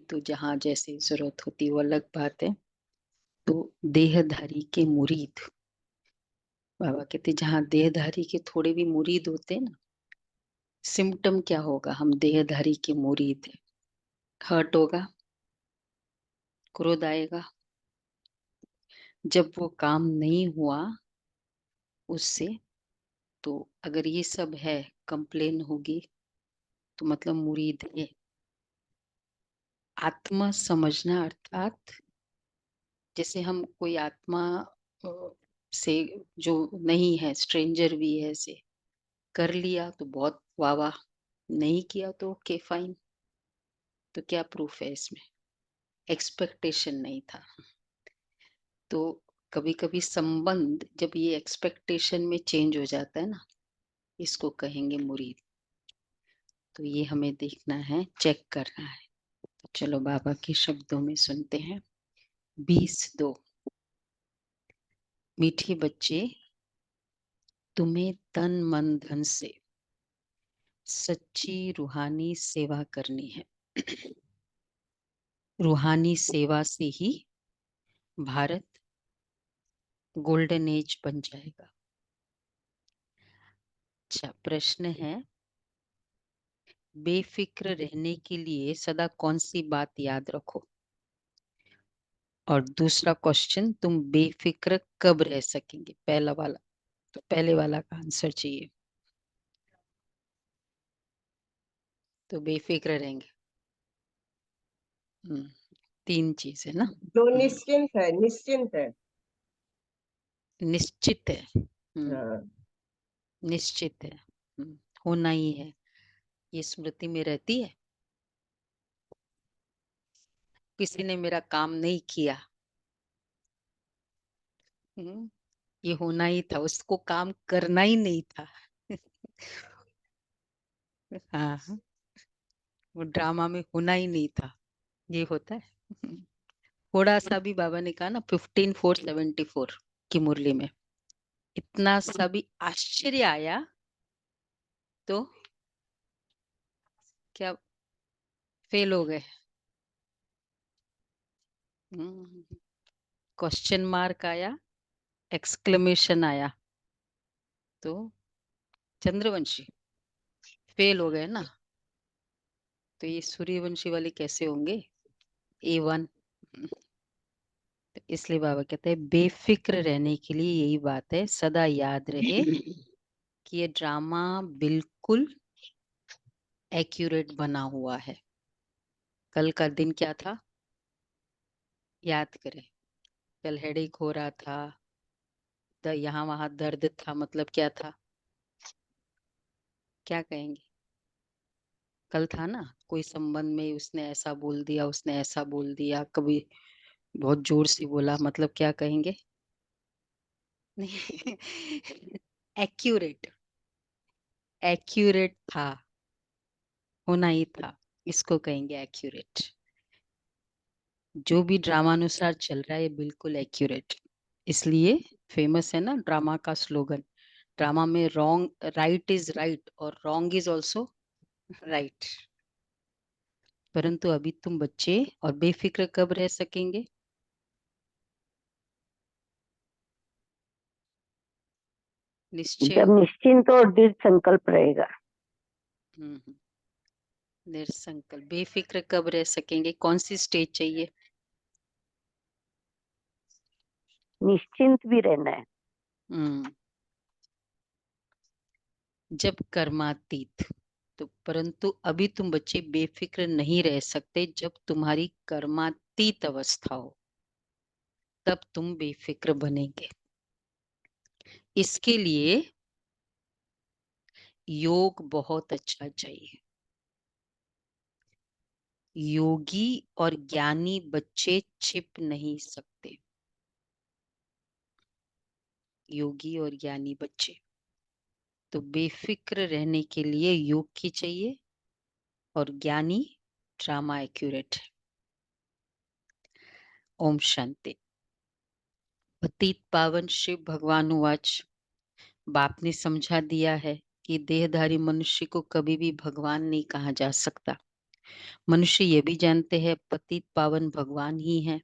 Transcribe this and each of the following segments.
तो जहाँ जैसे जरूरत होती है वो अलग बात है। तो देहधारी के मुरीद, बाबा कहते जहाँ देहधारी के थोड़े भी मुरीद होते हैं ना, सिम्टम क्या होगा, हम देहधारी के मुरीद हैं। हर्ट होगा, क्रोध आएगा, जब वो काम नहीं हुआ उससे, तो अगर ये सब है, कंप्लेन होगी, तो मतलब मुरीद है। आत्मा समझना अर्थात जैसे हम कोई आत्मा अ, से जो नहीं है, स्ट्रेंजर भी है, से कर लिया तो बहुत वाह वाह, नहीं किया तो ओके फाइन। तो क्या प्रूफ है इसमें, एक्सपेक्टेशन नहीं था। तो कभी कभी संबंध जब ये एक्सपेक्टेशन में चेंज हो जाता है ना, इसको कहेंगे मुरीद। तो ये हमें देखना है, चेक करना है। तो चलो बाबा के शब्दों में सुनते हैं। 20-2। मीठे बच्चे, तुम्हें तन मन धन से सच्ची रूहानी सेवा करनी है। रूहानी सेवा से ही भारत गोल्डन एज बन जाएगा। अच्छा, प्रश्न है, बेफिक्र रहने के लिए सदा कौन सी बात याद रखो। और दूसरा क्वेश्चन, तुम बेफिक्र कब रह सकेंगे, पहला वाला। तो पहले वाला का आंसर चाहिए। तो बेफिक्र रहेंगे। हम्म, तीन चीज है ना। जो निश्चिंत है, निश्चिंत है। निश्चित है। हाँ। निश्चित है। होना ही है, ये स्मृति में रहती है। किसी ने मेरा काम नहीं किया, ये होना ही था, उसको काम करना ही नहीं था। हाँ, वो ड्रामा में होना ही नहीं था, ये होता है। थोड़ा सा भी बाबा ने कहा ना 15,474 की मुरली में, इतना सा भी आश्चर्य आया तो क्या फेल हो गए। क्वेश्चन मार्क आया, एक्सक्लेमेशन आया, तो चंद्रवंशी फेल हो गए ना। तो ये सूर्यवंशी वाले कैसे होंगे, A1। तो इसलिए बाबा कहते हैं बेफिक्र रहने के लिए यही बात है, सदा याद रहे कि ये ड्रामा बिल्कुल एक्यूरेट बना हुआ है। कल का दिन क्या था, याद करें। कल हेडेक हो रहा था, यहाँ वहां दर्द था, मतलब क्या था, क्या कहेंगे। कल था ना, कोई संबंध में उसने ऐसा बोल दिया, उसने ऐसा बोल दिया, कभी बहुत जोर से बोला, मतलब क्या कहेंगे। एक्यूरेट, एक्यूरेट था, होना ही था, इसको कहेंगे एक्यूरेट। जो भी ड्रामानुसार चल रहा है ये बिल्कुल एक्यूरेट। इसलिए फेमस है ना ड्रामा का स्लोगन, ड्रामा में रॉन्ग, राइट इज राइट और रॉन्ग इज ऑल्सो राइट। परंतु अभी तुम बच्चे और बेफिक्र कब रह सकेंगे, निश्चय जब हो। निश्चिंत और दृढ़ संकल्प रहेगा। निसंकल्प, बेफिक्र कब रह सकेंगे, कौन सी स्टेज चाहिए। निश्चिंत भी रहना है। हम्म जब कर्मातीत, तो परंतु अभी तुम बच्चे बेफिक्र नहीं रह सकते, जब तुम्हारी कर्मातीत अवस्था हो तब तुम बेफिक्र बनेंगे। इसके लिए योग बहुत अच्छा चाहिए। योगी और ज्ञानी बच्चे छिप नहीं सकते, योगी और ज्ञानी बच्चे। तो बेफिक्र रहने के लिए योग की चाहिए, और ज्ञानी ड्रामा एक्यूरेट है। ओम शांति। पतित पावन शिव भगवान उवाच। बाप ने समझा दिया है कि देहधारी मनुष्य को कभी भी भगवान नहीं कहा जा सकता। मनुष्य ये भी जानते हैं पतित पावन भगवान ही है,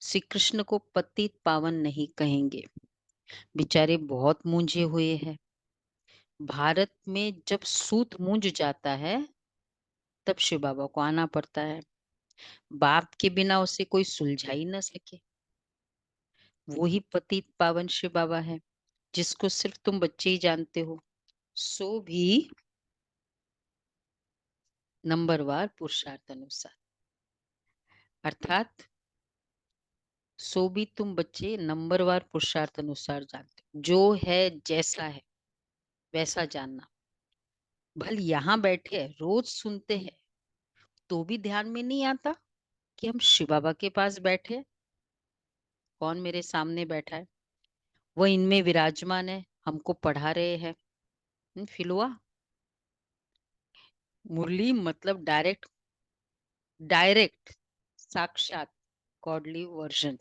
श्री कृष्ण को पतित पावन नहीं कहेंगे, बेचारे बहुत मूंझे हुए हैं। भारत में जब सूत मूंझ जाता है तब शिव बाबा को आना पड़ता है, बाप के बिना उसे कोई सुलझा ही न सके। वो ही पतित पावन शिव बाबा है जिसको सिर्फ तुम बच्चे ही जानते हो, सो भी नंबरवार पुरुषार्थ अनुसार, अर्थात सो भी तुम बच्चे नंबरवार पुरुषार्थ अनुसार जानते हो, जो है जैसा है वैसा जानना। भल यहाँ बैठे रोज सुनते हैं तो भी ध्यान में नहीं आता कि हम शिव बाबा के पास बैठे, कौन मेरे सामने बैठा है, वो इनमें विराजमान है, हमको पढ़ा रहे हैं। फील हुआ? मुरली मतलब डायरेक्ट, डायरेक्ट साक्षात गॉडली वर्जन।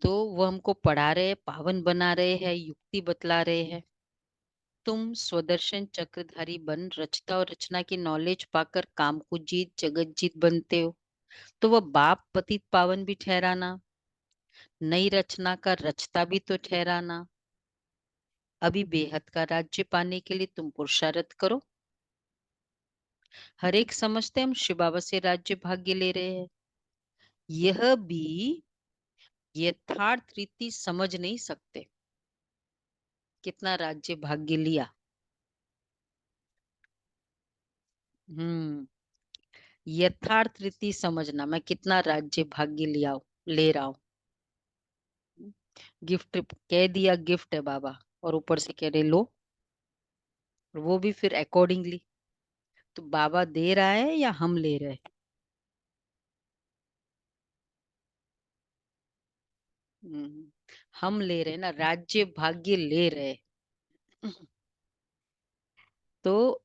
तो वो हमको पढ़ा रहे हैं, पावन बना रहे हैं, युक्ति बतला रहे हैं। तुम स्वदर्शन चक्रधारी बन रचता और रचना की नॉलेज पाकर काम को जीत जगत जीत बनते हो, तो वह बाप पतित पावन भी ठहराना, नई रचना का रचता भी तो ठहराना। अभी बेहद का राज्य पाने के लिए तुम पुरुषार्थ करो। हर एक समझते हम शिव बाबा से राज्य भाग्य ले रहे हैं, यह भी यथार्थ रीति समझ नहीं सकते कितना राज्य भाग्य लिया। हम्म यथार्थ रीति समझना, मैं कितना राज्य भाग्य लिया ले रहा हूँ। गिफ्ट कह दिया, गिफ्ट है बाबा, और ऊपर से कह रहे लो, और वो भी फिर अकॉर्डिंगली। तो बाबा दे रहा है या हम ले रहे हैं? हम ले रहे हैं ना, राज्य भाग्य ले रहे हैं। तो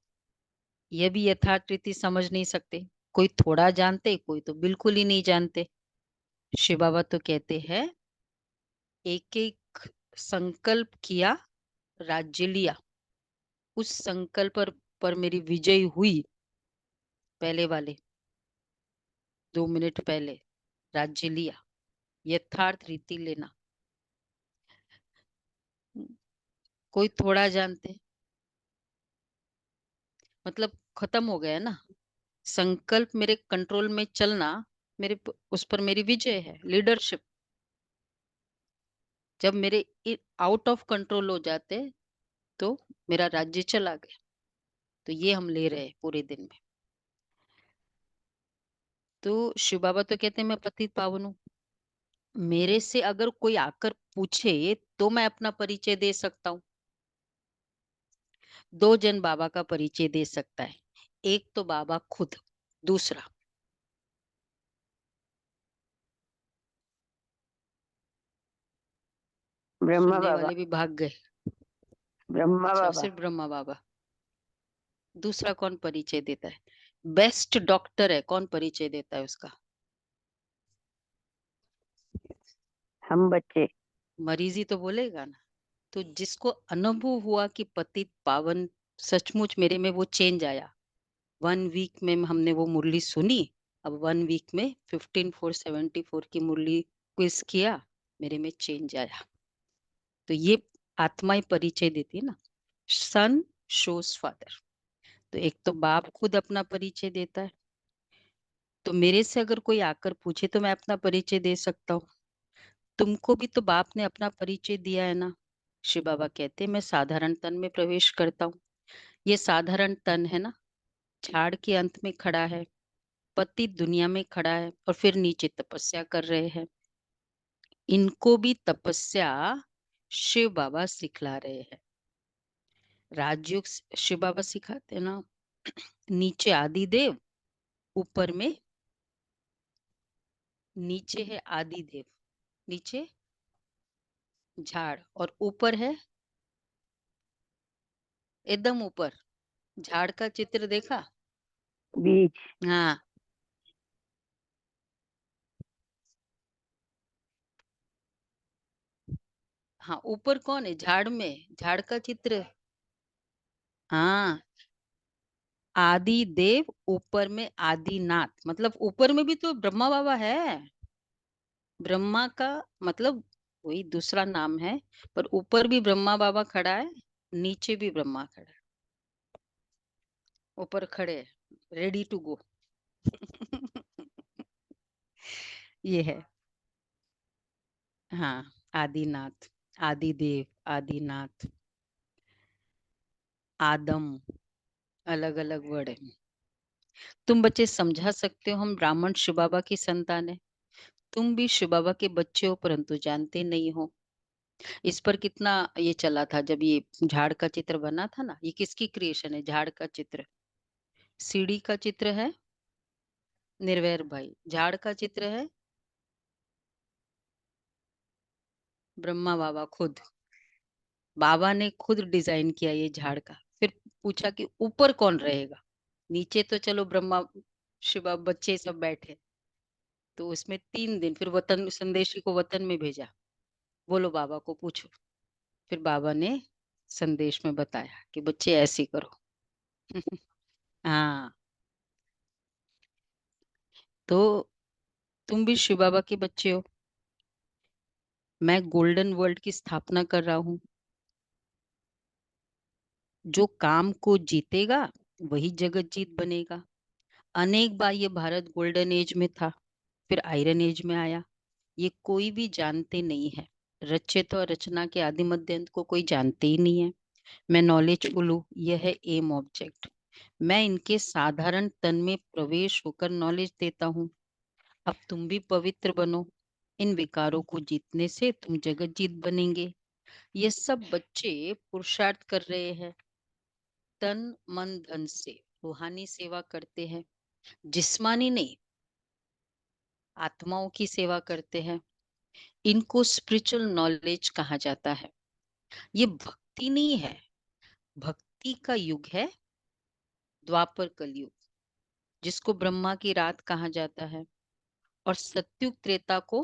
ये भी यथार्थ रीति समझ नहीं सकते, कोई थोड़ा जानते, कोई तो बिल्कुल ही नहीं जानते। शिव बाबा तो कहते हैं एक एक संकल्प किया, राज्य लिया, उस संकल्प पर मेरी विजय हुई। पहले वाले 2 मिनट पहले राज्य लिया, यथार्थ रीति लेना। कोई थोड़ा जानते, मतलब खत्म हो गया ना संकल्प, मेरे कंट्रोल में चलना, उस पर मेरी विजय है, लीडरशिप। जब मेरे आउट ऑफ कंट्रोल हो जाते तो मेरा राज्य चला गया। तो ये हम ले रहे हैं पूरे दिन में। तो शिव बाबा तो कहते हैं मैं पतित पावन हूँ, मेरे से अगर कोई आकर पूछे तो मैं अपना परिचय दे सकता हूँ। दो जन बाबा का परिचय दे सकता है, एक तो बाबा खुद, दूसरा ब्रह्मा सुनने बाबा। वाले भी भाग गए। ब्रह्मा अच्छा, बाबा। सिर्फ ब्रह्मा बाबा। दूसरा कौन परिचय देता है? बेस्ट डॉक्टर है, कौन परिचय देता है उसका? हम बच्चे। मरीज ही तो बोलेगा ना। तो जिसको अनुभव हुआ कि पतित पावन सचमुच मेरे में वो चेंज आया, 1 वीक में हमने वो मुरली सुनी, अब 1 वीक में 15/4/74 की मुरली क्विज किया, मेरे में चेंज आया। तो ये आत्मा ही परिचय देती है ना, सन शोज फादर। तो एक तो बाप खुद अपना परिचय देता है, तो मेरे से अगर कोई आकर पूछे तो मैं अपना परिचय दे सकता हूँ। तुमको भी तो बाप ने अपना परिचय दिया है ना। शिव बाबा कहते हैं मैं साधारण तन में प्रवेश करता हूँ। ये साधारण तन है ना, झाड़ के अंत में खड़ा है, पति दुनिया में खड़ा है, और फिर नीचे तपस्या कर रहे हैं। इनको भी तपस्या शिव बाबा सिखला रहे हैं। राजयोग शिव बाबा सिखाते हैं ना, नीचे आदि देव, ऊपर में, नीचे है आदि देव, नीचे झाड़, और ऊपर है, एकदम ऊपर झाड़ का चित्र देखा? बीज। हाँ, हाँ ऊपर कौन है? झाड़ में झाड़ का चित्र। हाँ, आदि देव, ऊपर में आदिनाथ, मतलब ऊपर में भी तो ब्रह्मा बाबा है। ब्रह्मा का मतलब वही दूसरा नाम है, पर ऊपर भी ब्रह्मा बाबा खड़ा है, नीचे भी ब्रह्मा खड़ा है। ऊपर खड़े, रेडी टू गो। ये है। हाँ, आदिनाथ, आदिदेव, आदिनाथ, आदम, अलग अलग वर्ड है। तुम बच्चे समझा सकते हो हम ब्राह्मण शिव बाबा की संतान है। तुम भी शिव बाबा के बच्चे हो, परंतु जानते नहीं हो। इस पर कितना ये चला था जब ये झाड़ का चित्र बना था ना। ये किसकी क्रिएशन है? झाड़ का चित्र। सीढ़ी का चित्र है निर्वैर भाई, झाड़ का चित्र है ब्रह्मा बाबा खुद। बाबा ने खुद डिजाइन किया ये झाड़ का। फिर पूछा कि ऊपर कौन रहेगा? नीचे तो चलो ब्रह्मा शिवा बच्चे सब बैठे। तो उसमें 3 दिन फिर वतन संदेशी को वतन में भेजा, बोलो बाबा को पूछो। फिर बाबा ने संदेश में बताया कि बच्चे ऐसे करो। हाँ, तो तुम भी शिव बाबा के बच्चे हो। मैं गोल्डन वर्ल्ड की स्थापना कर रहा हूँ। जो काम को जीतेगा वही जगत जीत बनेगा। अनेक बार ये भारत गोल्डन एज में था, फिर आयरन एज में आया। ये कोई भी जानते नहीं है। रचित और रचना के आदि मध्य अंत को कोई जानते ही नहीं है। मैं नॉलेज बोलूं, यह है एम ऑब्जेक्ट। मैं इनके साधारण तन में प्रवेश होकर नॉलेज देता हूँ। अब तुम भी पवित्र बनो। इन विकारों को जीतने से तुम जगत जीत बनेंगे। ये सब बच्चे पुरुषार्थ कर रहे हैं, तन मन धन से रूहानी सेवा करते हैं। जिस्मानी नहीं, आत्माओं की सेवा करते हैं। इनको स्पिरिचुअल नॉलेज कहा जाता है। ये भक्ति नहीं है। भक्ति का युग है द्वापर कलयुग, जिसको ब्रह्मा की रात कहा जाता है। और सत्युग त्रेता को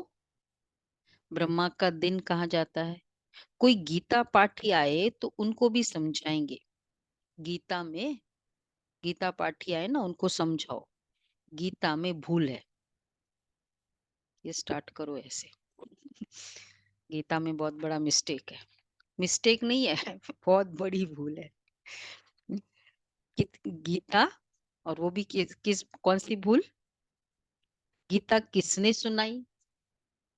ब्रह्मा का दिन कहा जाता है। कोई गीता पाठी आए तो उनको भी समझाएंगे। गीता में, गीता पाठी आए ना, उनको समझाओ गीता में भूल है। ये स्टार्ट करो ऐसे। गीता में बहुत बड़ा मिस्टेक है। मिस्टेक नहीं है, बहुत बड़ी भूल है। गीता, और वो भी किस कौन सी भूल? गीता किसने सुनाई?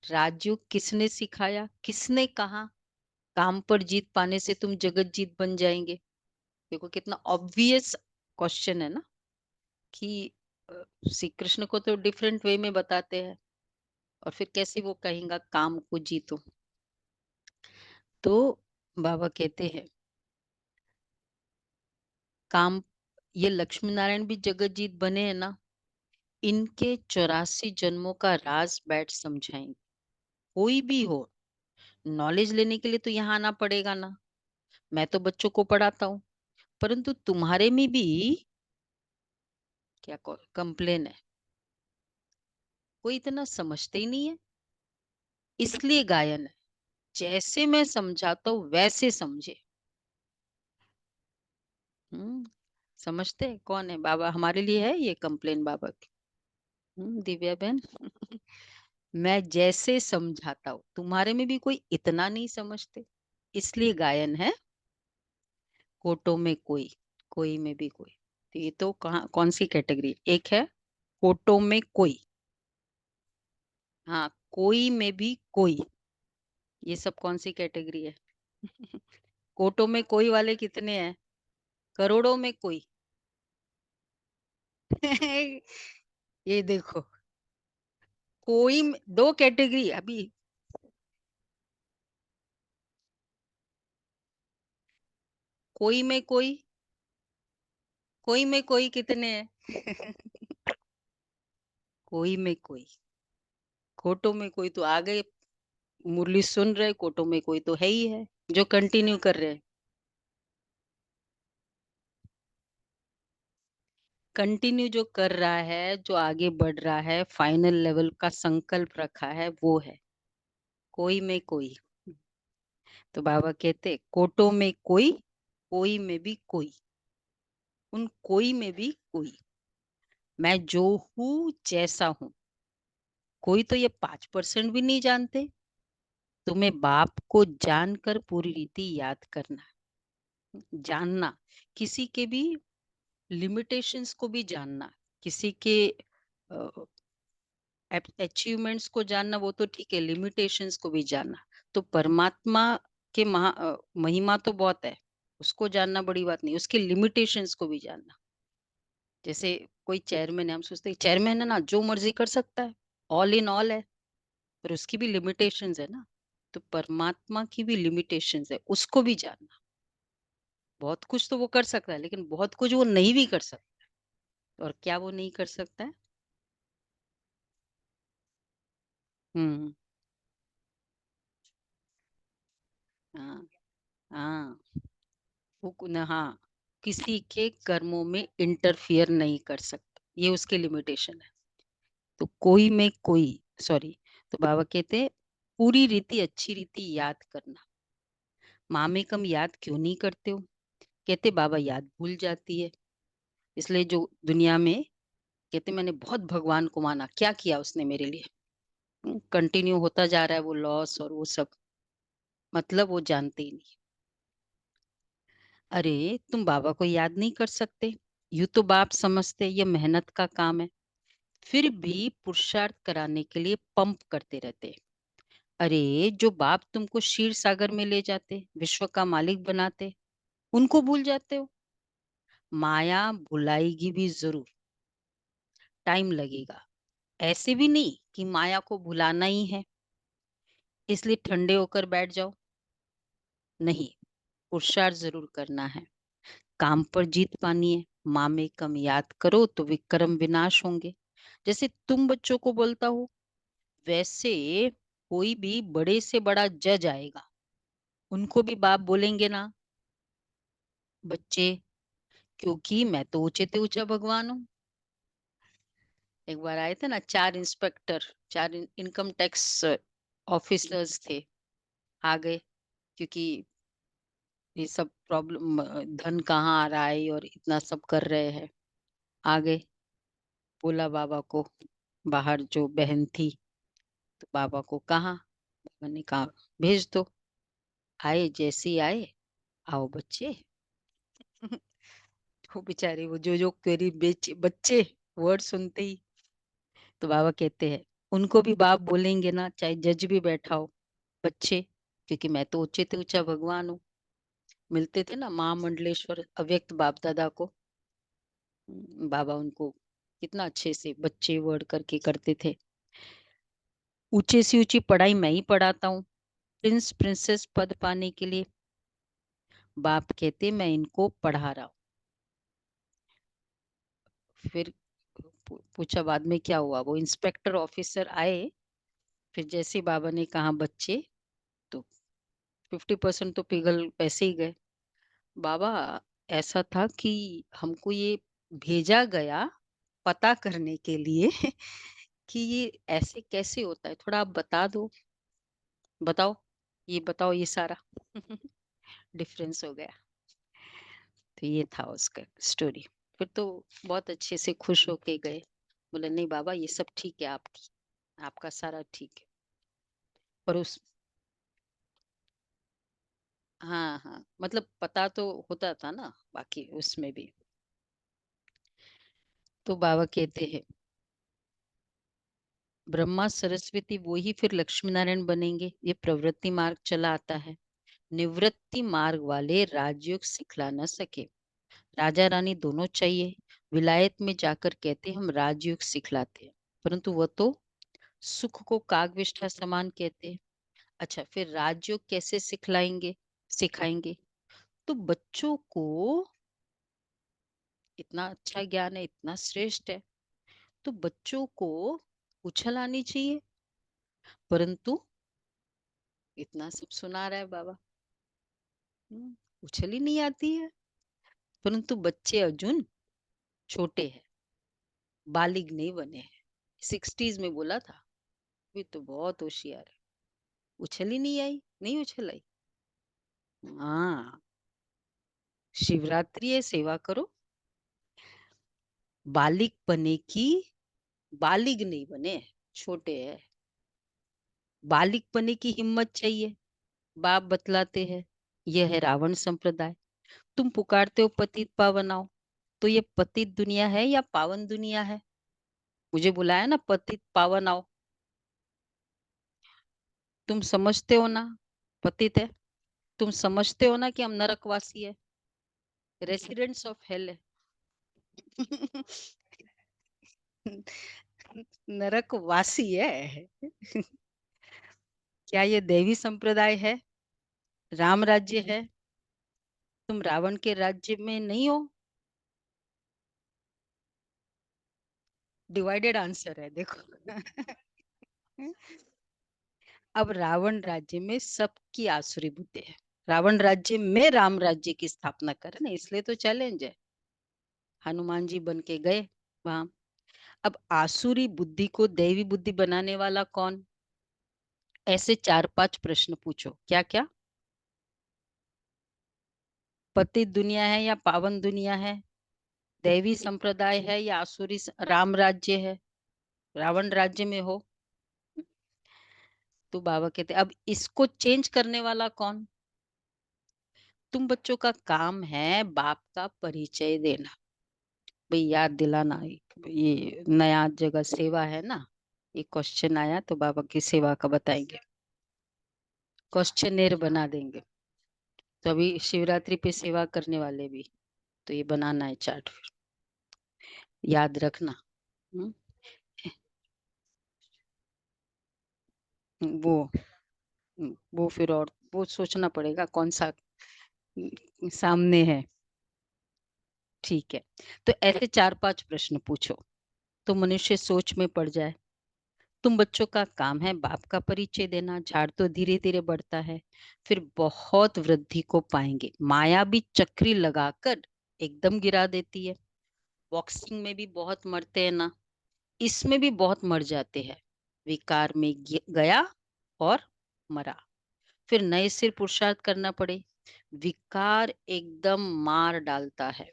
राजयोग किसने सिखाया? किसने कहा काम पर जीत पाने से तुम जगत जीत बन जाएंगे? देखो कितना ऑब्वियस क्वेश्चन है ना, कि श्री कृष्ण को तो डिफरेंट वे में बताते हैं, और फिर कैसे वो कहेगा काम को जीतो? तो बाबा कहते हैं काम, ये लक्ष्मी नारायण भी जगत जीत बने हैं ना, इनके 84 जन्मों का राज बैठ समझाएंगे। कोई भी हो, नॉलेज लेने के लिए तो यहाँ आना पड़ेगा ना। मैं तो बच्चों को पढ़ाता हूँ, परंतु तुम्हारे में भी क्या कंप्लेन है? कोई इतना समझते ही नहीं है। इसलिए गायन है, जैसे मैं समझाता हूँ वैसे समझे। समझते हैं कौन है बाबा? हमारे लिए है ये कंप्लेन बाबा की। दिव्या बहन, मैं जैसे समझाता हूँ, तुम्हारे में भी कोई इतना नहीं समझते। इसलिए गायन है, कोटो में कोई, कोई में भी कोई। तो ये तो कहाँ कौन सी कैटेगरी? एक है कोटो में कोई, हाँ कोई में भी कोई। ये सब कौन सी कैटेगरी है? कोटो में कोई वाले कितने हैं? करोड़ों में कोई। ये देखो, दो कैटेगरी अभी। कोई में कोई, कोई में कोई कितने हैं? कोई में कोई, कोटो में कोई तो आ गए, मुरली सुन रहे, कोटो में कोई तो है ही है जो कंटिन्यू कर रहे हैं। कंटिन्यू जो कर रहा है, जो आगे बढ़ रहा है, फाइनल लेवल का संकल्प रखा है, वो है कोई में कोई। तो बाबा कहते कोटो में कोई, कोई में भी कोई। उन कोई में भी कोई, मैं जो हूँ जैसा हूँ। कोई तो ये 5% भी नहीं जानते। तुम्हें बाप को जानकर पूरी रीति याद करना, जानना, किसी के भी लिमिटेशंस को भी जानना, किसी के अचीवमेंट्स को जानना वो तो ठीक है, लिमिटेशंस को भी जानना। तो परमात्मा के महिमा तो बहुत है, उसको जानना बड़ी बात नहीं, उसके लिमिटेशंस को भी जानना। जैसे कोई चेयरमैन है, हम सोचते हैं चेयरमैन है ना, जो मर्जी कर सकता है, ऑल इन ऑल है, पर उसकी भी लिमिटेशंस है ना। तो परमात्मा की भी लिमिटेशंस है, उसको भी जानना। बहुत कुछ तो वो कर सकता है, लेकिन बहुत कुछ वो नहीं भी कर सकता। और क्या वो नहीं कर सकता है? हम्म। हाँ। हाँ। हाँ, किसी के कर्मों में इंटरफियर नहीं कर सकता, ये उसकी लिमिटेशन है। तो कोई में कोई, सॉरी, तो बाबा कहते हैं पूरी रीति, अच्छी रीति याद करना। माँ में कम याद क्यों नहीं करते हो? कहते बाबा याद भूल जाती है। इसलिए जो दुनिया में कहते मैंने बहुत भगवान को माना, क्या किया उसने मेरे लिए, कंटिन्यू होता जा रहा है वो लॉस और वो सब, मतलब वो जानते ही नहीं। अरे तुम बाबा को याद नहीं कर सकते, यूं तो बाप समझते ये मेहनत का काम है, फिर भी पुरुषार्थ कराने के लिए पंप करते रहते। अरे जो बाप तुमको क्षीर सागर में ले जाते, विश्व का मालिक बनाते, उनको भूल जाते हो। माया भुलाएगी भी जरूर, टाइम लगेगा। ऐसे भी नहीं कि माया को भुलाना ही है इसलिए ठंडे होकर बैठ जाओ, नहीं, पुरुषार्थ जरूर करना है। काम पर जीत पानी है। माँ में कम याद करो तो विक्रम विनाश होंगे। जैसे तुम बच्चों को बोलता हो, वैसे कोई भी बड़े से बड़ा जज आएगा, उनको भी बाप बोलेंगे ना बच्चे, क्योंकि मैं तो ऊंचे से ऊंचा भगवान हूँ। एक बार आए थे ना 4 इंस्पेक्टर, 4 इनकम टैक्स ऑफिसर्स थे, आ गए, क्योंकि ये सब प्रॉब्लम, धन कहाँ आ रहा है और इतना सब कर रहे हैं। आ गए, बोला बाबा को, बाहर जो बहन थी, तो बाबा को कहा, बाबा ने कहा भेज दो। आए, जैसे ही आए, आओ बच्चे। वो बेचारे, वो जो जो क्वेरी बेच बच्चे वर्ड सुनते ही, तो बाबा कहते हैं उनको भी बाप बोलेंगे ना, चाहे जज भी बैठा हो, बच्चे, क्योंकि मैं तो ऊंचे से ऊंचा भगवान हूँ। मिलते थे ना महामंडलेश्वर अव्यक्त बाप दादा को, बाबा उनको कितना अच्छे से बच्चे वर्ड करके करते थे। ऊंचे से ऊंची पढ़ाई मैं ही पढ़ाता हूँ, प्रिंस प्रिंसेस पद पाने के लिए। बाप कहते मैं इनको पढ़ा रहा हूँ। फिर पूछा बाद में क्या हुआ, वो इंस्पेक्टर ऑफिसर आए, फिर जैसे बाबा ने कहा बच्चे, तो 50% तो पिघल वैसे ही गए। बाबा, ऐसा था कि हमको ये भेजा गया पता करने के लिए कि ये ऐसे कैसे होता है, थोड़ा आप बता दो, बताओ, ये बताओ ये सारा। डिफरेंस हो गया। तो ये था उसका स्टोरी। फिर तो बहुत अच्छे से खुश होके गए, बोले नहीं बाबा ये सब ठीक है, आपकी, आपका सारा ठीक है। पर उस, हाँ हाँ, मतलब पता तो होता था ना बाकी उसमें भी। तो बाबा कहते हैं ब्रह्मा सरस्वती वो ही फिर लक्ष्मी नारायण बनेंगे, ये प्रवृत्ति मार्ग चला आता है। निवृत्ति मार्ग वाले राजयोग सिखला न सके। राजा रानी दोनों चाहिए। विलायत में जाकर कहते हम राजयोग सिखलाते हैं, परंतु वह तो सुख को कागविष्ठा समान कहते हैं। अच्छा, फिर राजयोग कैसे सिखलाएंगे, सिखाएंगे? तो बच्चों को इतना अच्छा ज्ञान है, इतना श्रेष्ठ है, तो बच्चों को उछल आनी चाहिए, परंतु इतना सब सुना रहा है बाबा, उछल ही नहीं आती है। परंतु बच्चे अर्जुन छोटे हैं, बालिग नहीं बने हैं। 60s में बोला था, ये तो बहुत होशियार है, उछल ही नहीं आई, नहीं उछल आई। हाँ, शिवरात्रि है, सेवा करो, बालिक बने की बालिग नहीं बने, छोटे है, बालिक बने की हिम्मत चाहिए, बाप बतलाते हैं। यह है रावण संप्रदाय। तुम पुकारते हो पतित पावन आओ, तो ये पतित दुनिया है या पावन दुनिया है? मुझे बुलाया ना पतित पावन आओ, तुम समझते हो ना पतित है, तुम समझते हो ना कि हम नरकवासी है, रेसिडेंट्स ऑफ हेल है। नरकवासी है। क्या ये देवी संप्रदाय है? राम राज्य है, तुम रावण के राज्य में नहीं हो। डिवाइडेड आंसर है देखो। अब रावण राज्य में सबकी आसुरी बुद्धि है, रावण राज्य में राम राज्य की स्थापना करे ना, इसलिए तो चैलेंज है। हनुमान जी बन के गए वहां। अब आसुरी बुद्धि को दैवी बुद्धि बनाने वाला कौन? ऐसे 4-5 प्रश्न पूछो। क्या क्या? पतित दुनिया है या पावन दुनिया है? दैवी संप्रदाय है या आसुरी राम राज्य है, रावण राज्य में हो? तो बाबा कहते अब इसको चेंज करने वाला कौन? तुम बच्चों का काम है बाप का परिचय देना, भाई याद दिलाना। ये नया जगह सेवा है ना, ये क्वेश्चन आया तो बाबा की सेवा का बताएंगे, क्वेश्चनेयर बना देंगे। तो अभी शिवरात्रि पे सेवा करने वाले भी, तो ये बनाना है चार्ट, फिर याद रखना। हम्म, वो वो फिर और वो सोचना पड़ेगा कौन सा सामने है। ठीक है, तो ऐसे 4-5 प्रश्न पूछो तो मनुष्य सोच में पड़ जाए। तुम बच्चों का काम है बाप का परिचय देना, झाड़ तो धीरे धीरे बढ़ता है, फिर बहुत वृद्धि को पाएंगे। माया भी चक्री लगाकर एकदम गिरा देती है। बॉक्सिंग में भी बहुत मरते हैं ना, इसमें भी बहुत मर जाते हैं। विकार में गया और मरा, फिर नए सिर पुरुषार्थ करना पड़े। विकार एकदम मार डालता है।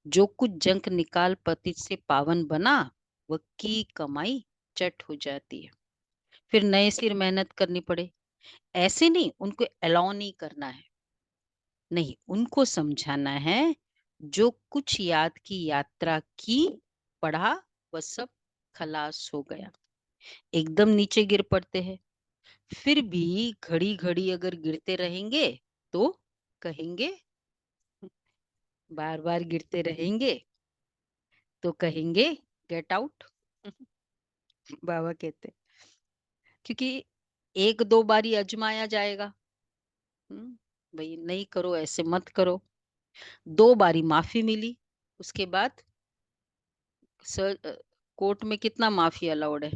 जो कुछ जंक निकाल पतित से पावन बना, वह की कमाई चट हो जाती है। फिर नए सिर मेहनत करनी पड़े। ऐसे नहीं उनको अलाउ नहीं करना है, नहीं उनको समझाना है। जो कुछ याद की यात्रा की पढ़ा, वह सब खलास हो गया। एकदम नीचे गिर पड़ते हैं, फिर भी घड़ी घड़ी अगर गिरते रहेंगे तो कहेंगे, बार बार गिरते रहेंगे तो कहेंगे गेट आउट। बाबा कहते क्योंकि एक दो बारी आजमाया जाएगा। भाई नहीं करो, ऐसे मत करो। 2 बारी माफी मिली, उसके बाद सर कोर्ट में कितना माफी अलाउड है?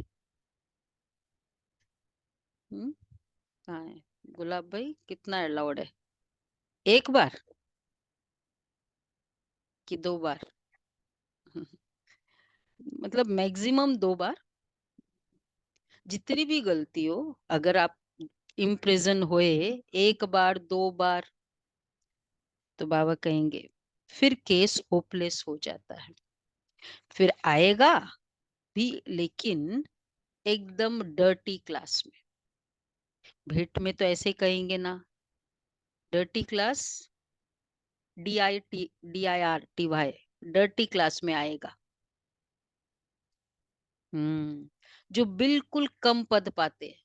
कहाँ है गुलाब भाई, कितना अलाउड है? 1 बार कि 2 बार? मतलब मैक्सिमम 2 बार। जितनी भी गलती हो, अगर आप इम्प्रिजन हुए 1 बार 2 बार, तो बाबा कहेंगे फिर केस होपलेस हो जाता है। फिर आएगा भी, लेकिन एकदम डर्टी क्लास में। भेंट में तो ऐसे कहेंगे ना, dirty class, DIRTY, dirty class में आएगा। जो बिल्कुल कम पद पाते हैं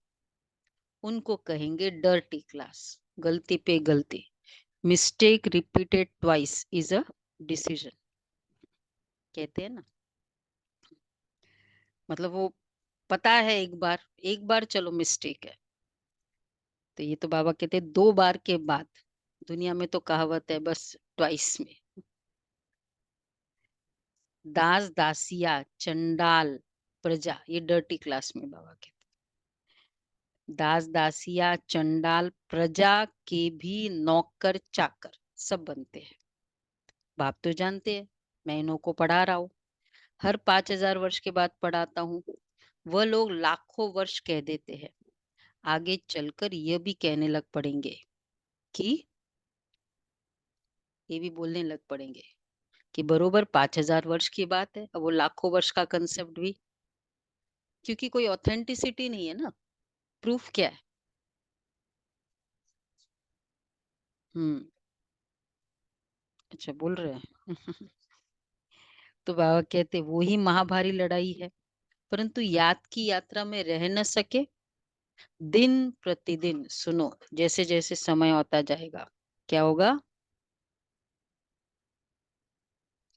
उनको कहेंगे डर्टी क्लास। गलती पे गलती, mistake repeated twice is a decision, कहते हैं ना। मतलब वो पता है एक बार चलो मिस्टेक है, तो ये तो बाबा कहते हैं 2 बार के बाद। दुनिया में तो कहावत है बस ट्वाइस में। दास दासिया चंडाल प्रजा, ये डर्टी क्लास में बाबा कहते हैं। दास दासिया चंडाल प्रजा के भी नौकर चाकर सब बनते हैं। बाप तो जानते हैं, मैं इन्हों को पढ़ा रहा हूँ, हर 5000 वर्ष के बाद पढ़ाता हूँ। वह लोग लाखों वर्ष कह देते हैं, आगे चलकर यह भी कहने लग पड़ेंगे कि ये भी बोलने लग पड़ेंगे कि बरोबर 5000 वर्ष की बात है, अब वो लाखों वर्ष का कंसेप्ट भी, क्योंकि कोई ऑथेंटिसिटी नहीं है ना, प्रूफ क्या है? अच्छा बोल रहे हैं। तो बाबा कहते वो ही महाभारी लड़ाई है, परंतु याद की यात्रा में रह न सके, दिन प्रतिदिन सुनो, जैसे जैसे समय होता जाएगा क्या होगा?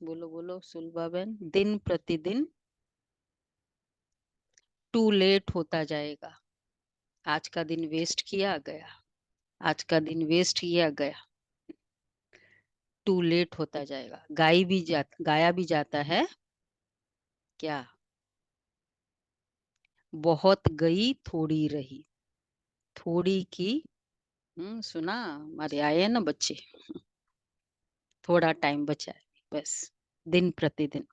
बोलो बोलो सुलभा बहन, दिन प्रतिदिन टू लेट होता जाएगा। आज का दिन वेस्ट किया गया, आज का दिन वेस्ट किया गया, टू लेट होता जाएगा। गाया भी जाता है क्या? बहुत गई थोड़ी रही, थोड़ी की। सुना? हमारे आए हैं ना बच्चे, थोड़ा टाइम बचा है बस, दिन प्रतिदिन।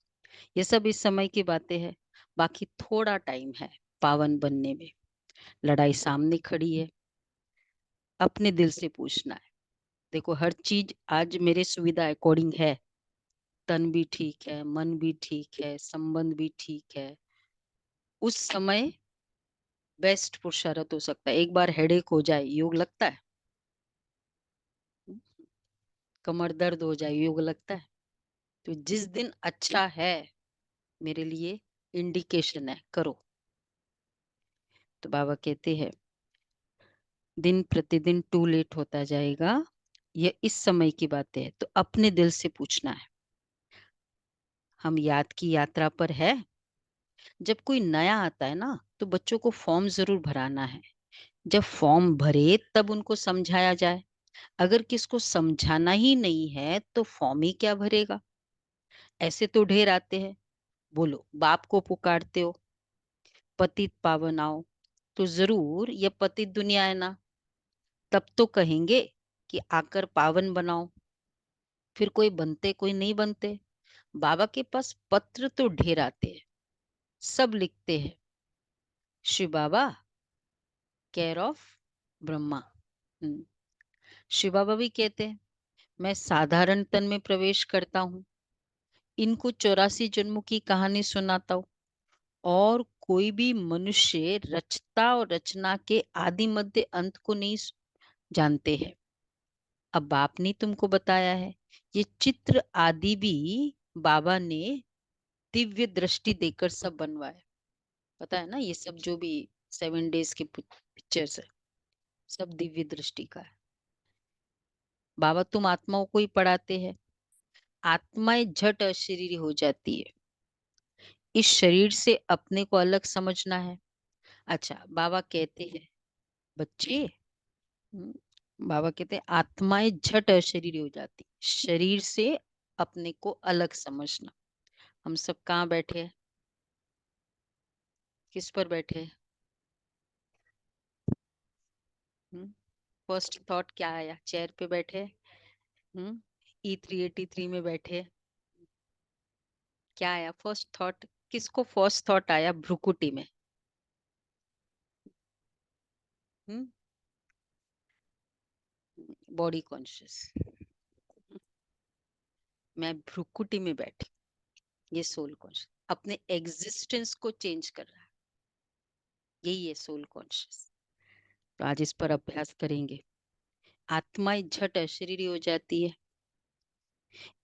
ये सब इस समय की बातें हैं, बाकी थोड़ा टाइम है पावन बनने में। लड़ाई सामने खड़ी है, अपने दिल से पूछना है। देखो हर चीज आज मेरे सुविधा अकॉर्डिंग है, तन भी ठीक है, मन भी ठीक है, संबंध भी ठीक है। उस समय बेस्ट पुरुषार्थ हो सकता है। एक बार हेडेक हो जाए, योग लगता है? कमर दर्द हो जाए, योग लगता है? तो जिस दिन अच्छा है मेरे लिए, इंडिकेशन है, करो। तो बाबा कहते हैं दिन प्रतिदिन टू लेट होता जाएगा, ये इस समय की बातें है। तो अपने दिल से पूछना है, हम याद की यात्रा पर है। जब कोई नया आता है ना, तो बच्चों को फॉर्म जरूर भराना है। जब फॉर्म भरे तब उनको समझाया जाए। अगर किसको समझाना ही नहीं है तो फॉर्म ही क्या भरेगा? ऐसे तो ढेर आते हैं। बोलो, बाप को पुकारते हो पतित पावन आओ, तो जरूर ये पतित दुनिया है ना, तब तो कहेंगे कि आकर पावन बनाओ। फिर कोई बनते कोई नहीं बनते। बाबा के पास पत्र तो ढेर आते हैं, सब लिखते हैं शिव बाबा केयर ऑफ ब्रह्मा। शिव बाबा भी कहते हैं मैं साधारण तन में प्रवेश करता हूँ, इनको 84 जन्मों की कहानी सुनाता हूँ, और कोई भी मनुष्य रचता और रचना के आदि मध्य अंत को नहीं जानते हैं। अब बाप ने तुमको बताया है, ये चित्र आदि भी बाबा ने दिव्य दृष्टि देकर सब बनवाया। पता है ना, ये सब जो भी 7 days के पिक्चर्स है, सब दिव्य दृष्टि का है। बाबा तुम आत्माओं को ही पढ़ाते हैं, आत्माएं झट अशरीरी हो जाती है, इस शरीर से अपने को अलग समझना है। अच्छा बाबा कहते हैं बच्चे, हम्म, बाबा कहते हैं आत्माएं झट अशरीरी हो जाती, शरीर से अपने को अलग समझना। हम सब कहाँ बैठे हैं? किस पर बैठे हैं? फर्स्ट थॉट क्या आया? चेयर पे बैठे। E383 में बैठे। क्या आया फर्स्ट थॉट? किसको फर्स्ट थॉट आया भ्रुकुटी में? Body conscious. मैं भ्रुकुटी में बैठी, ये सोल कॉन्शियस अपने एग्जिस्टेंस को चेंज कर रहा है, यही है सोल कॉन्शियस। तो आज इस पर अभ्यास करेंगे। आत्मा झट अशरीरी हो जाती है,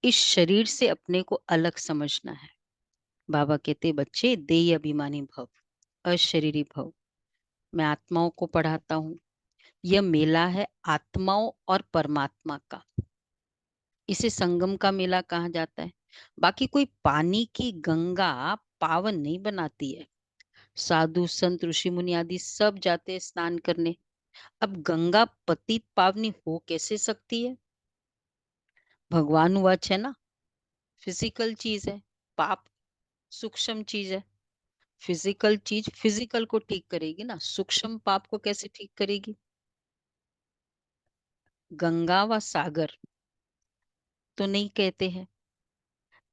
इस शरीर से अपने को अलग समझना है। बाबा कहते बच्चे देह अभिमानी भव, अशरीरी भव। मैं आत्माओं को पढ़ाता हूँ, यह मेला है आत्माओं और परमात्मा का, इसे संगम का मेला कहा जाता है। बाकी कोई पानी की गंगा पावन नहीं बनाती है। साधु संत ऋषि मुनि आदि सब जाते हैं स्नान करने। अब गंगा पतित पावनी हो कैसे सकती है? भगवान वाच है ना, फिजिकल चीज है, पाप सूक्ष्म चीज है। फिजिकल चीज फिजिकल को ठीक करेगी ना, सूक्ष्म पाप को कैसे ठीक करेगी? गंगा व सागर तो नहीं कहते हैं,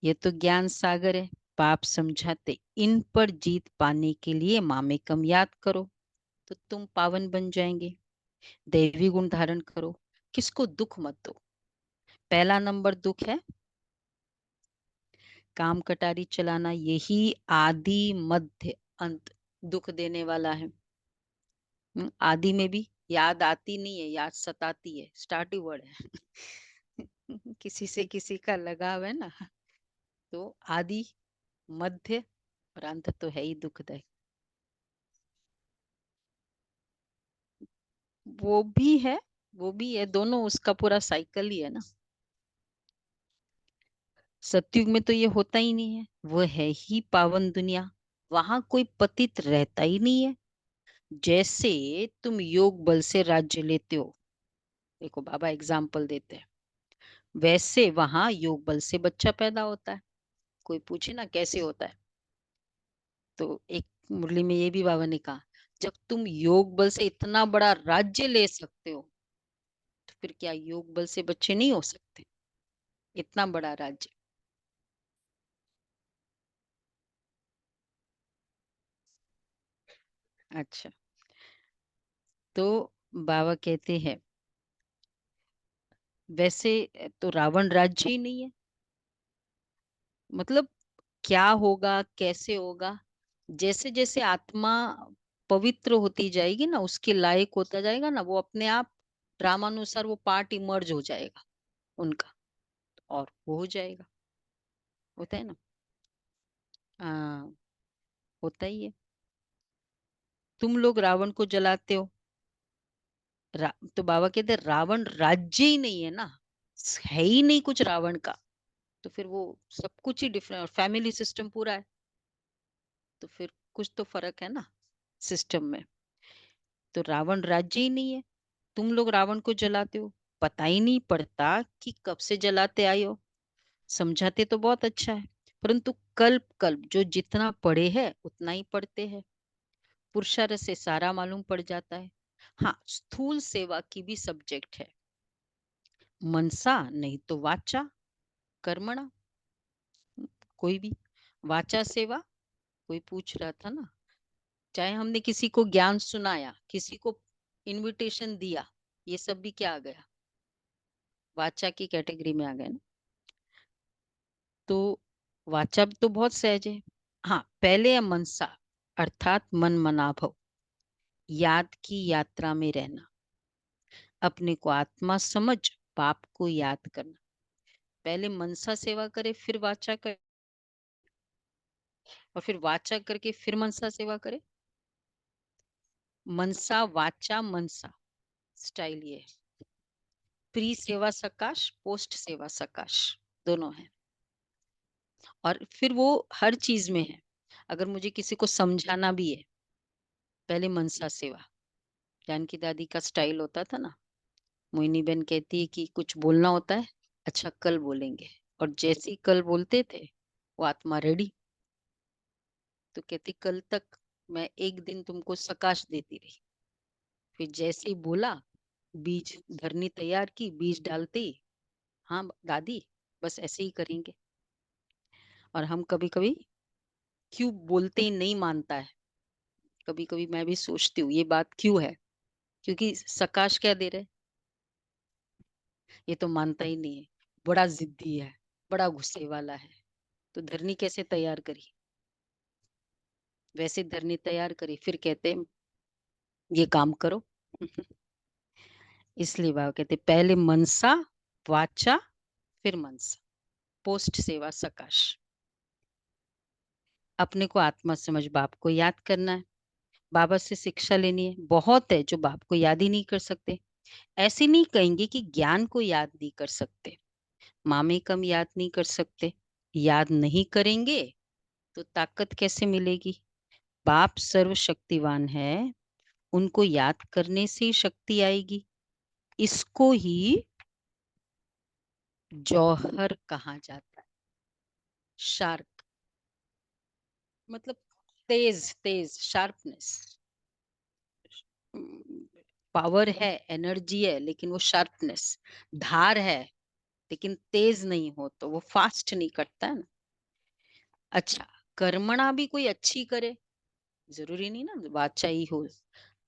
ये तो ज्ञान सागर है। पाप समझाते, इन पर जीत पाने के लिए मामेकम याद करो, तो तुम पावन बन जाएंगे। दैवी गुण धारण करो, किसको दुख मत दो। पहला नंबर दुख है काम कटारी चलाना, यही आदि मध्य अंत दुख देने वाला है। आदि में भी याद आती नहीं है, याद सताती है, स्टार्ट वर्ड है। किसी से किसी का लगाव है ना, तो आदि मध्य और अंत तो है ही दुखदायक। वो भी है, वो भी है, दोनों उसका पूरा साइकिल ही है ना। सतयुग में तो ये होता ही नहीं है, वो है ही पावन दुनिया, वहां कोई पतित रहता ही नहीं है। जैसे तुम योग बल से राज्य लेते हो, देखो बाबा एग्जाम्पल देते हैं, वैसे वहां योग बल से बच्चा पैदा होता है। कोई पूछे ना कैसे होता है, तो एक मुरली में ये भी बाबा ने कहा, जब तुम योग बल से इतना बड़ा राज्य ले सकते हो, तो फिर क्या योग बल से बच्चे नहीं हो सकते? इतना बड़ा राज्य। अच्छा, तो बाबा कहते हैं वैसे तो रावण राज्य ही नहीं है। मतलब क्या होगा, कैसे होगा, जैसे जैसे आत्मा पवित्र होती जाएगी ना, उसके लायक होता जाएगा ना, वो अपने आप ड्रामानुसार वो पार्ट इमर्ज हो जाएगा उनका, और वो हो जाएगा। होता है ना, हाँ, होता ही है। तुम लोग रावण को जलाते हो, तो बाबा कहते हैं रावण राज्य ही नहीं है ना, है ही नहीं कुछ रावण का, तो फिर वो सब कुछ ही डिफरेंट, और फैमिली सिस्टम पूरा है, तो फिर कुछ तो फर्क है ना सिस्टम में। तो रावण राज्य ही नहीं है, तुम लोग रावण को जलाते हो, पता ही नहीं पड़ता कि कब से जलाते आए हो। समझाते तो बहुत अच्छा है, परंतु कल्प कल्प जो जितना पढ़े है उतना ही पढ़ते हैं, पुरुषार्थ से सारा मालूम पड़ जाता है। हाँ, स्थूल सेवा की भी सब्जेक्ट है, मनसा नहीं तो वाचा कर्मणा, कोई भी वाचा सेवा। कोई पूछ रहा था ना, चाहे हमने किसी को ज्ञान सुनाया, किसी को इनविटेशन दिया, ये सब भी क्या आ गया, वाचा की कैटेगरी में आ गए ना। तो वाचा तो बहुत सहज है। हाँ, पहले है मनसा, अर्थात मन मनाभव, याद की यात्रा में रहना, अपने को आत्मा समझ पाप को याद करना। पहले मनसा सेवा करे, फिर वाचा करे, और फिर वाचा करके फिर मनसा सेवा करे। मनसा वाचा मनसा स्टाइल ये है। प्री सेवा सकाश, पोस्ट सेवा सकाश, दोनों है। और फिर वो हर चीज में है। अगर मुझे किसी को समझाना भी है, पहले मनसा सेवा। जानकी दादी का स्टाइल होता था ना, मोहिनी बहन कहती है कि कुछ बोलना होता है, अच्छा कल बोलेंगे, और जैसे ही कल बोलते थे वो आत्मा रेडी। तो कहती कल तक मैं एक दिन तुमको सकाश देती रही, फिर जैसे ही बोला, बीज धरनी तैयार की, बीज डालते ही, हाँ दादी बस ऐसे ही करेंगे। और हम कभी कभी क्यों बोलते ही नहीं मानता है, कभी कभी मैं भी सोचती हूँ ये बात क्यों है, क्योंकि सकाश क्या दे रहे, ये तो मानता ही नहीं है, बड़ा जिद्दी है, बड़ा गुस्से वाला है। तो धरनी कैसे तैयार करी, वैसे धरनी तैयार करी, फिर कहते ये काम करो। इसलिए बाबा कहते पहले मनसा वाचा फिर मनसा, पोस्ट सेवा सकाश। अपने को आत्मा समझ बाप को याद करना है, बाबा से शिक्षा लेनी है। बहुत है जो बाप को याद ही नहीं कर सकते। ऐसे नहीं कहेंगे कि ज्ञान को याद नहीं कर सकते, मामे कम याद नहीं कर सकते, याद नहीं करेंगे तो ताकत कैसे मिलेगी? बाप सर्वशक्तिवान है, उनको याद करने से ही शक्ति आएगी। इसको ही जौहर कहा जाता है, शार्प, मतलब तेज तेज, शार्पनेस। पावर है, एनर्जी है, लेकिन वो शार्पनेस, धार है, लेकिन तेज नहीं हो तो वो फास्ट नहीं कटता है ना। अच्छा, कर्मणा भी कोई अच्छी करे, जरूरी नहीं ना वाचा ही हो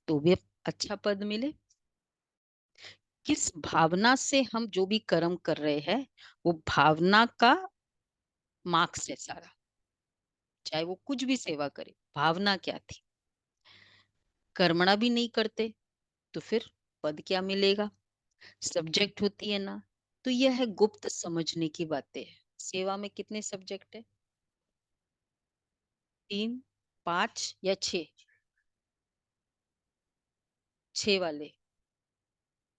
तो भी अच्छा पद मिले। किस भावना से हम जो भी कर्म कर रहे हैं, वो भावना का मार्क्स है सारा, चाहे वो कुछ भी सेवा करे, भावना क्या थी। कर्मणा भी नहीं करते तो फिर पद क्या मिलेगा, सब्जेक्ट होती है ना। तो यह है गुप्त समझने की बातें है। सेवा में कितने सब्जेक्ट है, 3, 5 या 6? 6 वाले,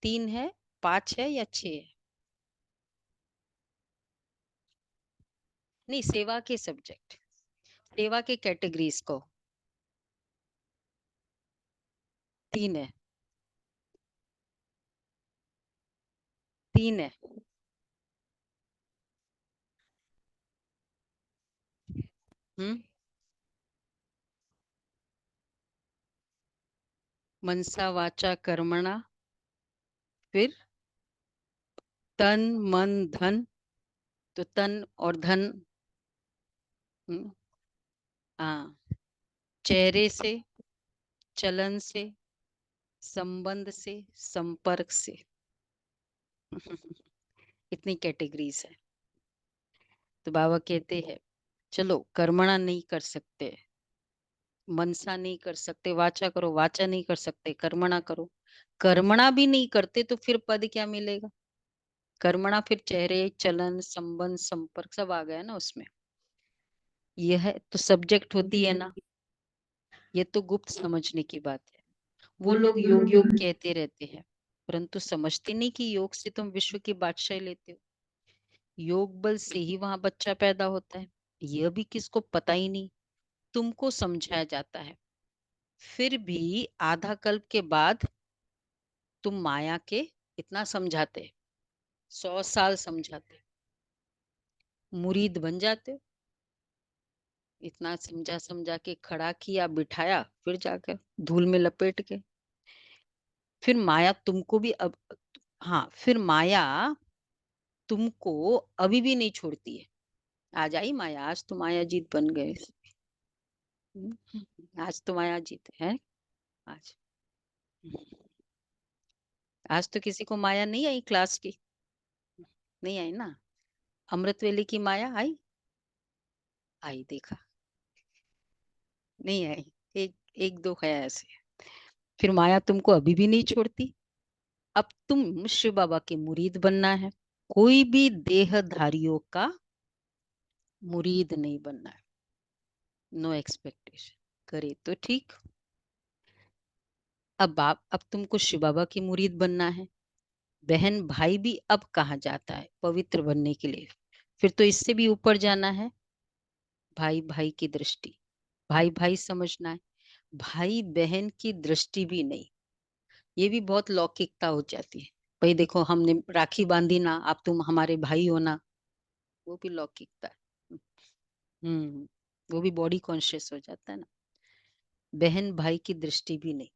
3 है, 5 है या 6 है? नहीं, सेवा के सब्जेक्ट, सेवा के कैटेगरीज को 3 है, 3 है। हम्म, मनसा वाचा कर्मणा, फिर तन मन धन। तो तन और धन, हम्म, हाँ, चेहरे से, चलन से, संबंध से, संपर्क से। इतनी कैटेगरीज है। तो बाबा कहते हैं चलो कर्मणा नहीं कर सकते, मनसा नहीं कर सकते, वाचा करो, वाचा नहीं कर सकते, कर्मणा करो। कर्मणा भी नहीं करते तो फिर पद क्या मिलेगा। कर्मणा फिर चेहरे, चलन, संबंध, संपर्क सब आ गया ना उसमें। यह तो सब्जेक्ट होती है ना। ये तो गुप्त समझने की बात है। वो लोग योग योग कहते रहते हैं, परंतु समझते नहीं कि योग से तुम विश्व की बादशाही लेते हो। योग बल से ही वहां बच्चा पैदा होता है। यह भी किसको पता ही नहीं, तुमको समझाया जाता है। फिर भी आधा कल्प के बाद तुम माया के इतना समझाते, 100 साल समझाते, मुरीद बन जाते हो। इतना समझा समझा के खड़ा किया, बिठाया, फिर जाकर धूल में लपेट के। फिर माया तुमको भी अब, हाँ, फिर माया तुमको अभी भी नहीं छोड़ती है। आज आई माया, आज तो माया जीत बन गए। आज तो माया जीत है। आज, आज तो किसी को माया नहीं आई क्लास की, नहीं आई ना। अमृत वेले की माया आई, आई देखा, नहीं आई। एक एक दो है ऐसे। फिर माया तुमको अभी भी नहीं छोड़ती। अब तुम शिव बाबा के मुरीद बनना है, कोई भी देहधारियों का मुरीद नहीं बनना है। नो एक्सपेक्टेशन, करे तो ठीक। अब तुमको शिव बाबा की मुरीद बनना है। बहन भाई भी अब कहाँ जाता है पवित्र बनने के लिए, फिर तो इससे भी ऊपर जाना है। भाई भाई की दृष्टि, भाई भाई समझना है, भाई बहन की दृष्टि भी नहीं। ये भी बहुत लौकिकता हो जाती है। भाई देखो हमने राखी बांधी ना, आप तुम हमारे भाई हो ना, वो भी लौकिकता है। हम्म, वो भी बॉडी कॉन्शियस हो जाता है ना। बहन भाई की दृष्टि भी नहीं।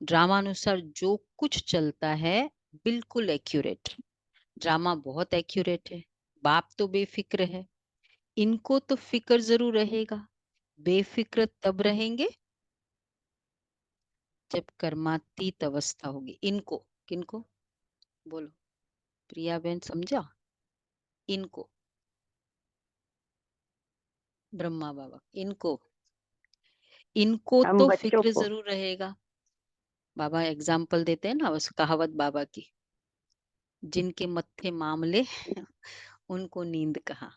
ड्रामा अनुसार जो कुछ चलता है बिल्कुल एक्यूरेट। ड्रामा बहुत एक्यूरेट है। बाप तो बेफिक्र है, इनको तो फिक्र जरूर रहेगा। बेफिक्र तब रहेंगे जब कर्मातीत अवस्था होगी। इनको, किनको बोलो, प्रिया बहन समझा, इनको, ब्रह्मा बाबा, इनको, इनको हम तो बच्चों फिक्र को। जरूर रहेगा। बाबा एग्जाम्पल देते हैं ना उस कहावत बाबा की, जिनके मत्थे मामले उनको नींद कहाँ।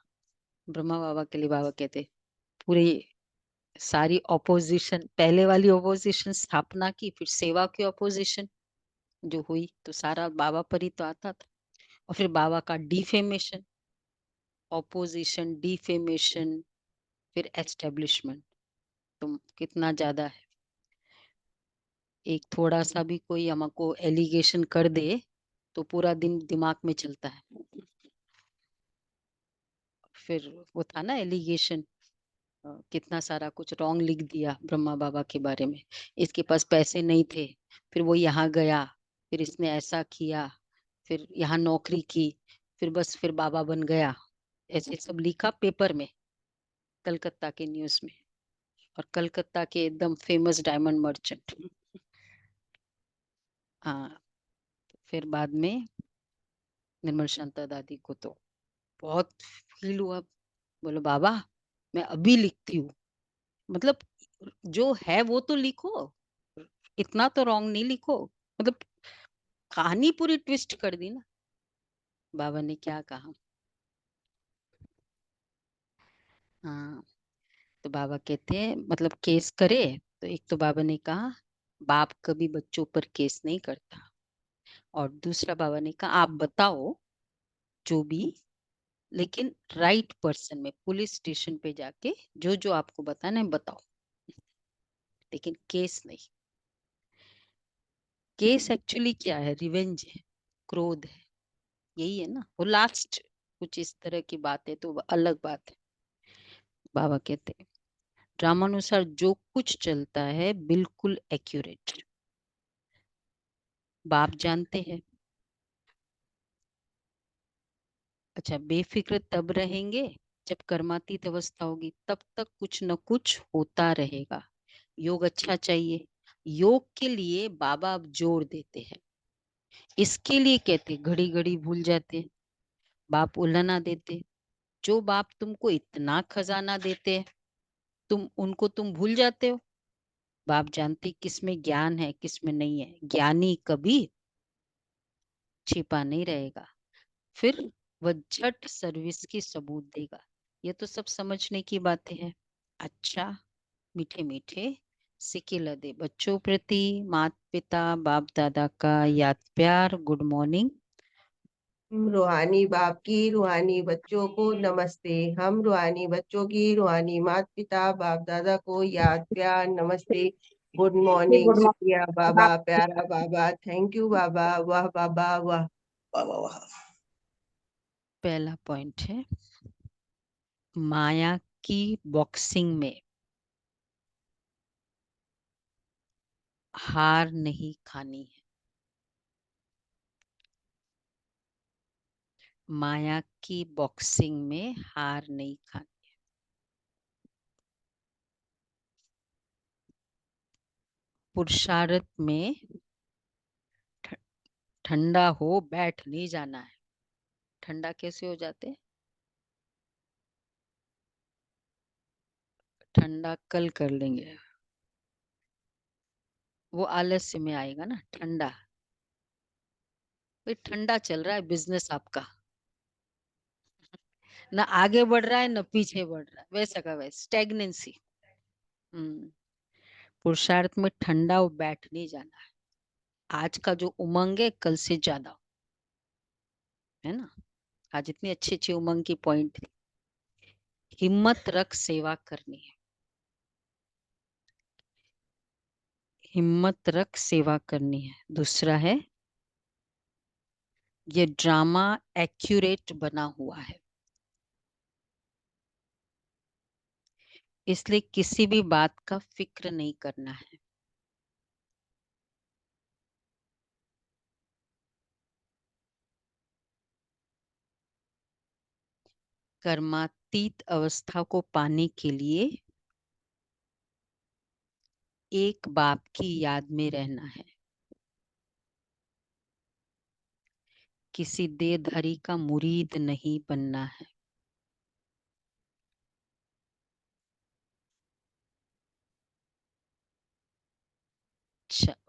ब्रह्मा बाबा के लिए बाबा कहते पूरे सारी ऑपोजिशन, पहले वाली ऑपोजिशन स्थापना की, फिर सेवा की ऑपोजिशन जो हुई तो सारा बाबा पर ही तो आता था। और फिर बाबा का डिफेमेशन, ऑपोजिशन, डिफेमेशन, फिर एस्टेब्लिशमेंट। तो कितना ज्यादा है। एक थोड़ा सा भी कोई हमको एलिगेशन कर दे तो पूरा दिन दिमाग में चलता है। फिर वो था ना एलिगेशन, कितना सारा कुछ रॉन्ग लिख दिया ब्रह्मा बाबा के बारे में। इसके पास पैसे नहीं थे, फिर वो यहाँ गया, फिर इसने ऐसा किया, फिर यहाँ नौकरी की, फिर बस फिर बाबा बन गया। ऐसे सब लिखा पेपर में, कलकत्ता के न्यूज में। और कलकत्ता के एकदम फेमस डायमंड मर्चेंट। हाँ, फिर बाद में निर्मल शांता दादी को तो बहुत फील हुआ। बोलो बाबा मैं अभी लिखती हूँ, मतलब जो है वो तो लिखो, इतना तो रॉन्ग नहीं लिखो। मतलब कहानी पूरी ट्विस्ट कर दी ना। बाबा ने क्या कहा, हाँ, तो बाबा कहते हैं मतलब केस करे। तो एक तो बाबा ने कहा बाप कभी बच्चों पर केस नहीं करता, और दूसरा बाबा ने कहा आप बताओ जो भी, लेकिन राइट पर्सन में पुलिस स्टेशन पे जाके जो जो आपको बताना है बताओ, लेकिन केस नहीं। केस एक्चुअली क्या है, रिवेंज है, क्रोध है, यही है ना। वो लास्ट कुछ इस तरह की बात है तो वो अलग बात है। बाबा कहते हैं ड्रामानुसार जो कुछ चलता है बिल्कुल एक्यूरेट, बाप जानते हैं। अच्छा, बेफिक्र तब रहेंगे जब कर्मातीत अवस्था होगी, तब तक कुछ न कुछ होता रहेगा। योग अच्छा चाहिए, योग के लिए बाबा अब जोर देते हैं। इसके लिए कहते घड़ी घड़ी भूल जाते, बाप उल्लना देते। जो बाप तुमको इतना खजाना देते हैं, तुम भूल जाते हो। बाप जानते किस में ज्ञान है किस में नहीं है। ज्ञानी कभी छिपा नहीं रहेगा, फिर वह झट सर्विस की सबूत देगा। ये तो सब समझने की बातें हैं। अच्छा, मीठे मीठे सिक्के लदे बच्चों प्रति माता पिता बाप दादा का याद प्यार गुड मॉर्निंग। हम रूहानी बाप की रूहानी बच्चों को नमस्ते। हम रूहानी बच्चों की रूहानी माता पिता बाप दादा को याद प्यार नमस्ते। गुड मॉर्निंग, शुक्रिया बाबा, प्यारा बाबा, थैंक यू बाबा, वाह बाबा वाह, वाह वाह वाह। पहला पॉइंट है माया की बॉक्सिंग में हार नहीं खानी है। माया की बॉक्सिंग में हार नहीं खानी। पुरुषार्थ में ठंडा हो बैठ नहीं जाना है। ठंडा कैसे हो जाते, ठंडा कल कर लेंगे, वो आलस्य में आएगा ना ठंडा। भाई ठंडा चल रहा है बिजनेस आपका, ना आगे बढ़ रहा है ना पीछे बढ़ रहा है, वैसा का वैसा स्टेगनेंसी। पुरुषार्थ में ठंडा हो बैठ नहीं जाना है। आज का जो उमंग है कल से ज्यादा है ना। आज इतनी अच्छी अच्छी उमंग की पॉइंट थी। हिम्मत रख सेवा करनी है, हिम्मत रख सेवा करनी है। दूसरा है ये ड्रामा एक्यूरेट बना हुआ है, इसलिए किसी भी बात का फिक्र नहीं करना है। कर्मातीत अवस्था को पाने के लिए एक बाप की याद में रहना है, किसी देहधारी का मुरीद नहीं बनना है।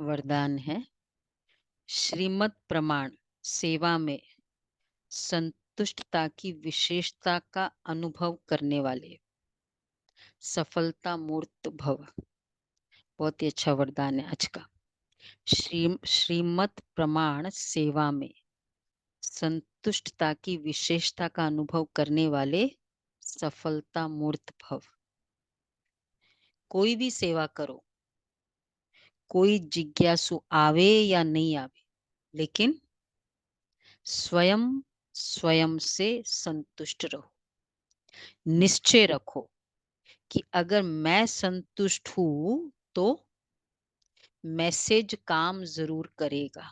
वरदान है श्रीमत प्रमाण सेवा में संतुष्टता की विशेषता का अनुभव करने वाले सफलता मूर्त भव। बहुत ही अच्छा वरदान है आज का। श्रीमत प्रमाण सेवा में संतुष्टता की विशेषता का अनुभव करने वाले सफलता मूर्त भव। कोई भी सेवा करो, कोई जिज्ञासु आवे या नहीं आवे, लेकिन स्वयं स्वयं से संतुष्ट रहो। निश्चय रखो कि अगर मैं संतुष्ट हूं तो मैसेज काम जरूर करेगा।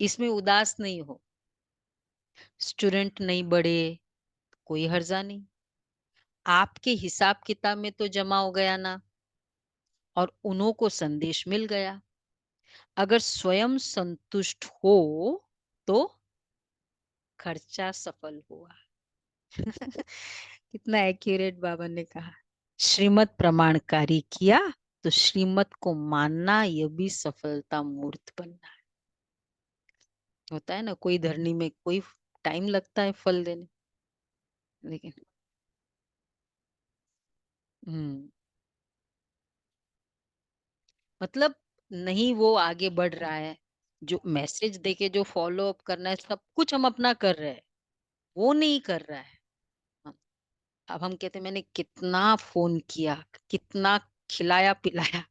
इसमें उदास नहीं हो। स्टूडेंट नहीं बढ़े कोई हर्जा नहीं, आपके हिसाब किताब में तो जमा हो गया ना, और उन्हों को संदेश मिल गया। अगर स्वयं संतुष्ट हो तो खर्चा सफल हुआ। कितना एक्यूरेट बाबा ने कहा। श्रीमत प्रमाणकारी किया तो श्रीमत को मानना यह भी सफलता मूर्त बनना है। होता है ना, कोई धरनी में कोई टाइम लगता है फल देने, लेकिन मतलब नहीं वो आगे बढ़ रहा है, जो मैसेज देके जो फॉलो अप करना है सब कुछ हम अपना कर रहे हैं, वो नहीं कर रहा है। हाँ, अब हम कहते हैं मैंने कितना फोन किया, कितना खिलाया पिलाया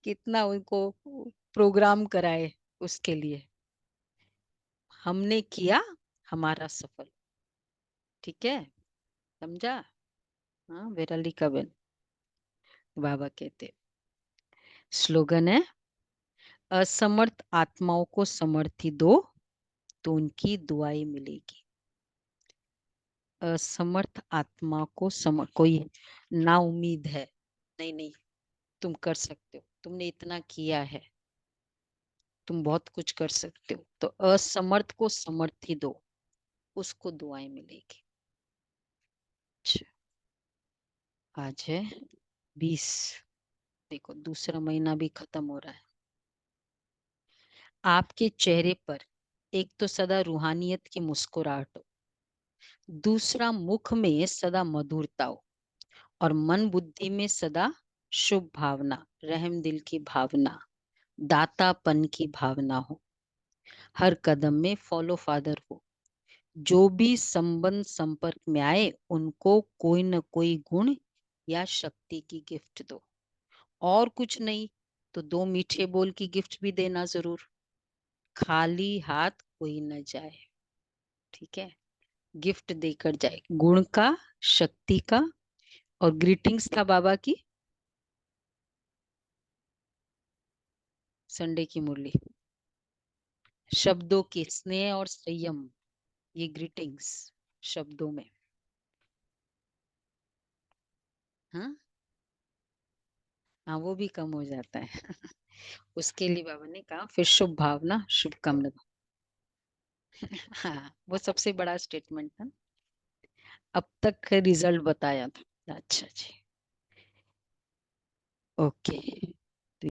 कितना उनको प्रोग्राम कराए, उसके लिए हमने किया, हमारा सफल। ठीक है, समझा? हाँ, वेराली का बन बाबा कहते। स्लोगन है, असमर्थ आत्माओं को समर्थी दो तो उनकी दुआएं मिलेगी। असमर्थ आत्मा को कोई ना उम्मीद है, नहीं नहीं तुम कर सकते हो, तुमने इतना किया है, तुम बहुत कुछ कर सकते हो, तो असमर्थ को समर्थी दो, उसको दुआएं मिलेगी। अच्छा, आज है 20, देखो दूसरा महीना भी खत्म हो रहा है। आपके चेहरे पर एक तो सदा रूहानियत की मुस्कुराहट हो, दूसरा मुख में सदा मधुरता हो, और मन बुद्धि में सदा शुभ भावना, रहम दिल की भावना, दातापन की भावना हो। हर कदम में फॉलो फादर हो। जो भी संबंध संपर्क में आए उनको कोई न कोई गुण या शक्ति की गिफ्ट दो, और कुछ नहीं तो 2 मीठे बोल की गिफ्ट भी देना जरूर। खाली हाथ कोई न जाए, ठीक है, गिफ्ट देकर जाए, गुण का, शक्ति का। और ग्रीटिंग्स था बाबा की संडे की मुरली, शब्दों के स्नेह और संयम, ये ग्रीटिंग्स शब्दों में। हाँ हाँ, वो भी कम हो जाता है उसके लिए बाबा ने कहा फिर शुभ भावना, शुभकामना। हाँ, वो सबसे बड़ा स्टेटमेंट था, अब तक रिजल्ट बताया था। अच्छा जी, ओके।